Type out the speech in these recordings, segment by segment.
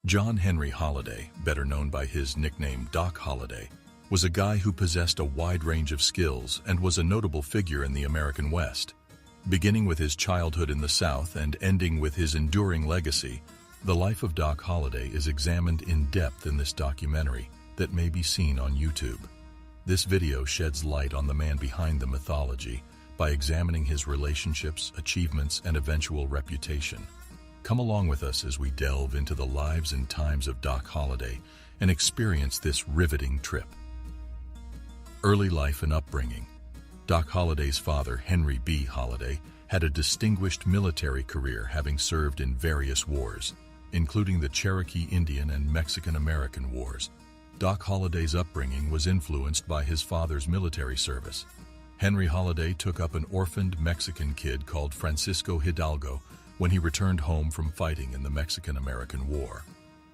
John Henry Holliday, better known by his nickname Doc Holliday, was a guy who possessed a wide range of skills and was a notable figure in the American West. Beginning with his childhood in the South and ending with his enduring legacy, the life of Doc Holliday is examined in depth in this documentary that may be seen on YouTube. This video sheds light on the man behind the mythology by examining his relationships, achievements, and eventual reputation. Come along with us as we delve into the lives and times of Doc Holliday and experience this riveting trip. Early life and upbringing. Doc Holliday's father, Henry B. Holliday, had a distinguished military career, having served in various wars, including the Cherokee Indian and Mexican-American Wars. Doc Holliday's upbringing was influenced by his father's military service. Henry Holliday took up an orphaned Mexican kid called Francisco Hidalgo when he returned home from fighting in the Mexican-American War.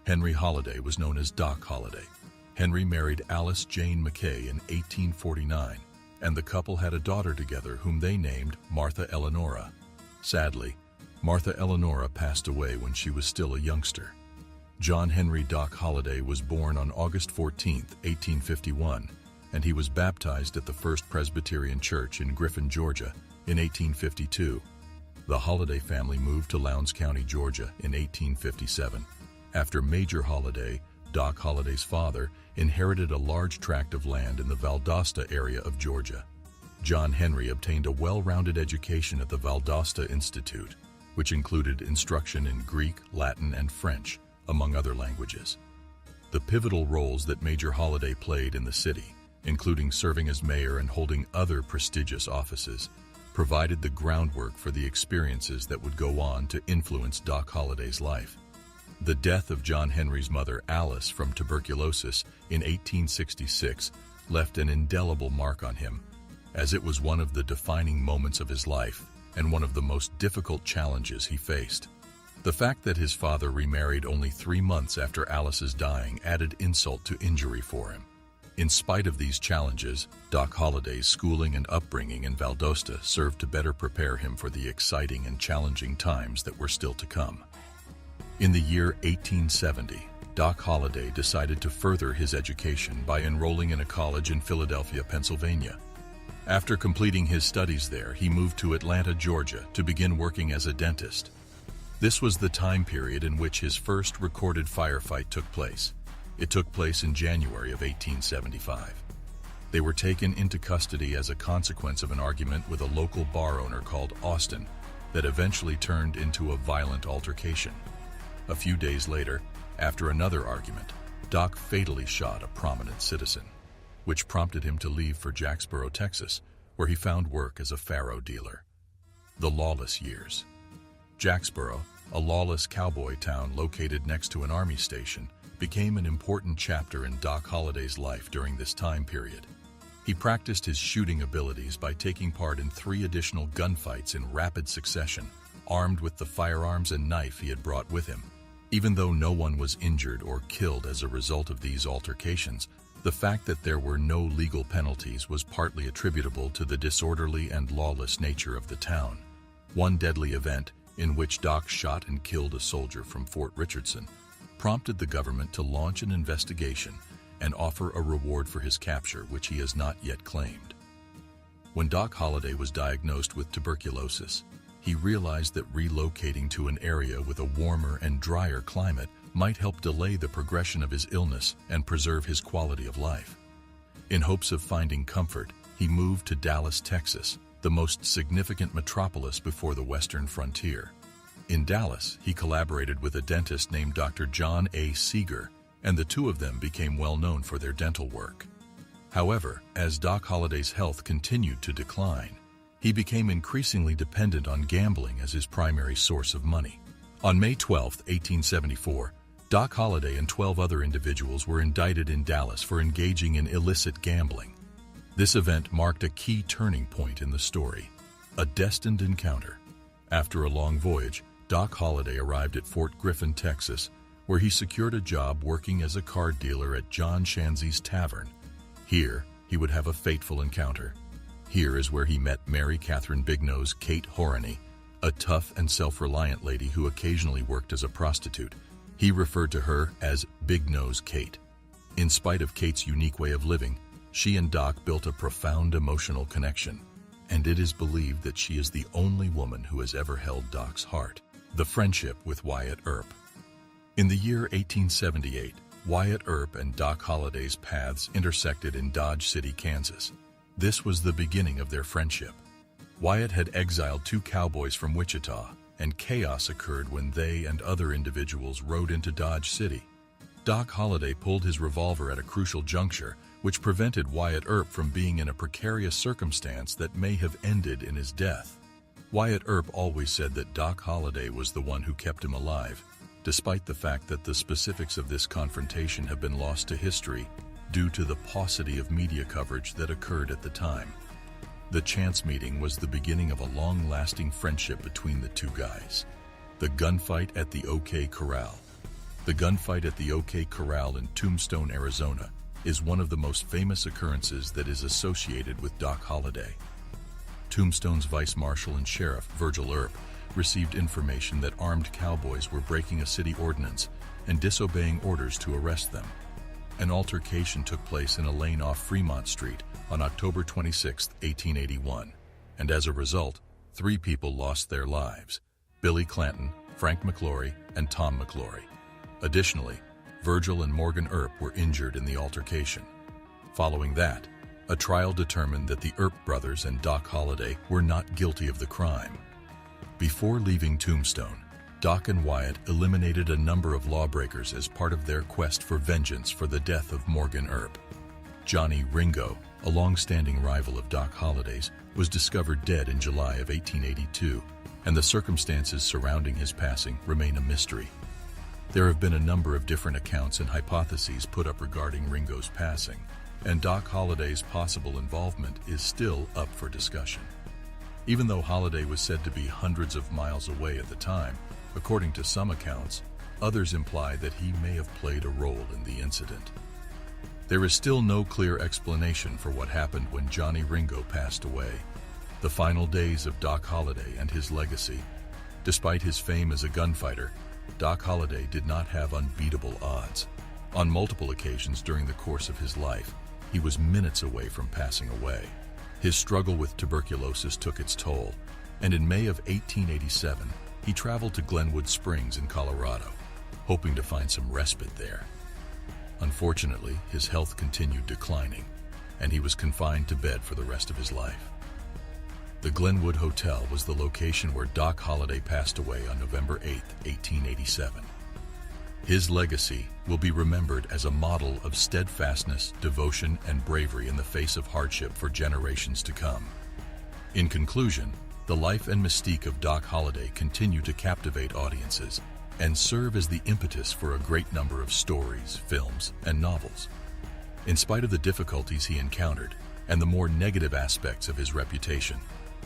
Henry Holliday was known as Doc Holliday. Henry married Alice Jane McKay in 1849, and the couple had a daughter together whom they named Martha Eleonora. Sadly, Martha Eleonora passed away when she was still a youngster. John Henry Doc Holliday was born on August 14, 1851, and he was baptized at the First Presbyterian Church in Griffin, Georgia, in 1852. The Holliday family moved to Lowndes County, Georgia, in 1857. After Major Holliday, Doc Holliday's father, inherited a large tract of land in the Valdosta area of Georgia. John Henry obtained a well-rounded education at the Valdosta Institute, which included instruction in Greek, Latin, and French, among other languages. The pivotal roles that Major Holliday played in the city, including serving as mayor and holding other prestigious offices, provided the groundwork for the experiences that would go on to influence Doc Holliday's life. The death of John Henry's mother, Alice, from tuberculosis in 1866 left an indelible mark on him, as it was one of the defining moments of his life and one of the most difficult challenges he faced. The fact that his father remarried only 3 months after Alice's dying added insult to injury for him. In spite of these challenges, Doc Holliday's schooling and upbringing in Valdosta served to better prepare him for the exciting and challenging times that were still to come. In the year 1870, Doc Holliday decided to further his education by enrolling in a college in Philadelphia, Pennsylvania. After completing his studies there, he moved to Atlanta, Georgia, to begin working as a dentist. This was the time period in which his first recorded firefight took place. It took place in January of 1875. They were taken into custody as a consequence of an argument with a local bar owner called Austin that eventually turned into a violent altercation. A few days later, after another argument, Doc fatally shot a prominent citizen, which prompted him to leave for Jacksboro, Texas, where he found work as a faro dealer. The Lawless Years. Jacksboro, a lawless cowboy town located next to an army station, became an important chapter in Doc Holliday's life during this time period. He practiced his shooting abilities by taking part in 3 additional gunfights in rapid succession, armed with the firearms and knife he had brought with him. Even though no one was injured or killed as a result of these altercations, the fact that there were no legal penalties was partly attributable to the disorderly and lawless nature of the town. One deadly event, in which Doc shot and killed a soldier from Fort Richardson, prompted the government to launch an investigation and offer a reward for his capture, which he has not yet claimed. When Doc Holliday was diagnosed with tuberculosis, he realized that relocating to an area with a warmer and drier climate might help delay the progression of his illness and preserve his quality of life. In hopes of finding comfort, he moved to Dallas, Texas, the most significant metropolis before the Western frontier. In Dallas, he collaborated with a dentist named Dr. John A. Seeger, and the two of them became well known for their dental work. However, as Doc Holliday's health continued to decline, he became increasingly dependent on gambling as his primary source of money. On May 12, 1874, Doc Holliday and 12 other individuals were indicted in Dallas for engaging in illicit gambling. This event marked a key turning point in the story, a destined encounter. After a long voyage, Doc Holliday arrived at Fort Griffin, Texas, where he secured a job working as a card dealer at John Shanzy's Tavern. Here, he would have a fateful encounter. Here is where he met Mary Catherine Bignose Kate Horany, a tough and self-reliant lady who occasionally worked as a prostitute. He referred to her as Big Nose Kate. In spite of Kate's unique way of living, she and Doc built a profound emotional connection, and it is believed that she is the only woman who has ever held Doc's heart. The friendship with Wyatt Earp. In the year 1878, Wyatt Earp and Doc Holliday's paths intersected in Dodge City, Kansas. This was the beginning of their friendship. Wyatt had exiled 2 cowboys from Wichita, and chaos occurred when they and other individuals rode into Dodge City. Doc Holliday pulled his revolver at a crucial juncture, which prevented Wyatt Earp from being in a precarious circumstance that may have ended in his death. Wyatt Earp always said that Doc Holliday was the one who kept him alive, despite the fact that the specifics of this confrontation have been lost to history due to the paucity of media coverage that occurred at the time. The chance meeting was the beginning of a long-lasting friendship between the 2 guys. The gunfight at the OK Corral. The gunfight at the OK Corral in Tombstone, Arizona, is one of the most famous occurrences that is associated with Doc Holliday. Tombstone's Vice Marshal and Sheriff, Virgil Earp, received information that armed cowboys were breaking a city ordinance and disobeying orders to arrest them. An altercation took place in a lane off Fremont Street on October 26, 1881, and as a result, 3 people lost their lives: Billy Clanton, Frank McClory, and Tom McClory. Additionally, Virgil and Morgan Earp were injured in the altercation. Following that, a trial determined that the Earp brothers and Doc Holliday were not guilty of the crime. Before leaving Tombstone, Doc and Wyatt eliminated a number of lawbreakers as part of their quest for vengeance for the death of Morgan Earp. Johnny Ringo, a long-standing rival of Doc Holliday's, was discovered dead in July of 1882, and the circumstances surrounding his passing remain a mystery. There have been a number of different accounts and hypotheses put up regarding Ringo's passing, and Doc Holliday's possible involvement is still up for discussion. Even though Holliday was said to be hundreds of miles away at the time, according to some accounts, others imply that he may have played a role in the incident. There is still no clear explanation for what happened when Johnny Ringo passed away. The final days of Doc Holliday and his legacy. Despite his fame as a gunfighter, Doc Holliday did not have unbeatable odds. On multiple occasions during the course of his life, he was minutes away from passing away. His struggle with tuberculosis took its toll, and in May of 1887, he traveled to Glenwood Springs in Colorado, hoping to find some respite there. Unfortunately, his health continued declining, and he was confined to bed for the rest of his life. The Glenwood Hotel was the location where Doc Holliday passed away on November 8, 1887. His legacy will be remembered as a model of steadfastness, devotion, and bravery in the face of hardship for generations to come. In conclusion, the life and mystique of Doc Holliday continue to captivate audiences and serve as the impetus for a great number of stories, films, and novels. In spite of the difficulties he encountered and the more negative aspects of his reputation,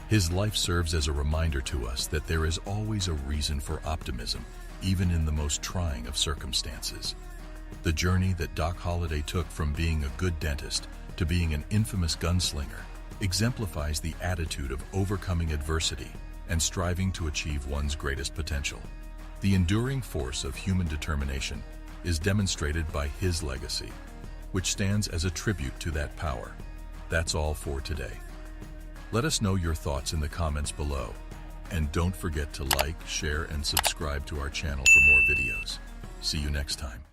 his life serves as a reminder to us that there is always a reason for optimism, even in the most trying of circumstances. The journey that Doc Holliday took from being a good dentist to being an infamous gunslinger exemplifies the attitude of overcoming adversity and striving to achieve one's greatest potential. The enduring force of human determination is demonstrated by his legacy, which stands as a tribute to that power. That's all for today. Let us know your thoughts in the comments below. And don't forget to like, share, and subscribe to our channel for more videos. See you next time.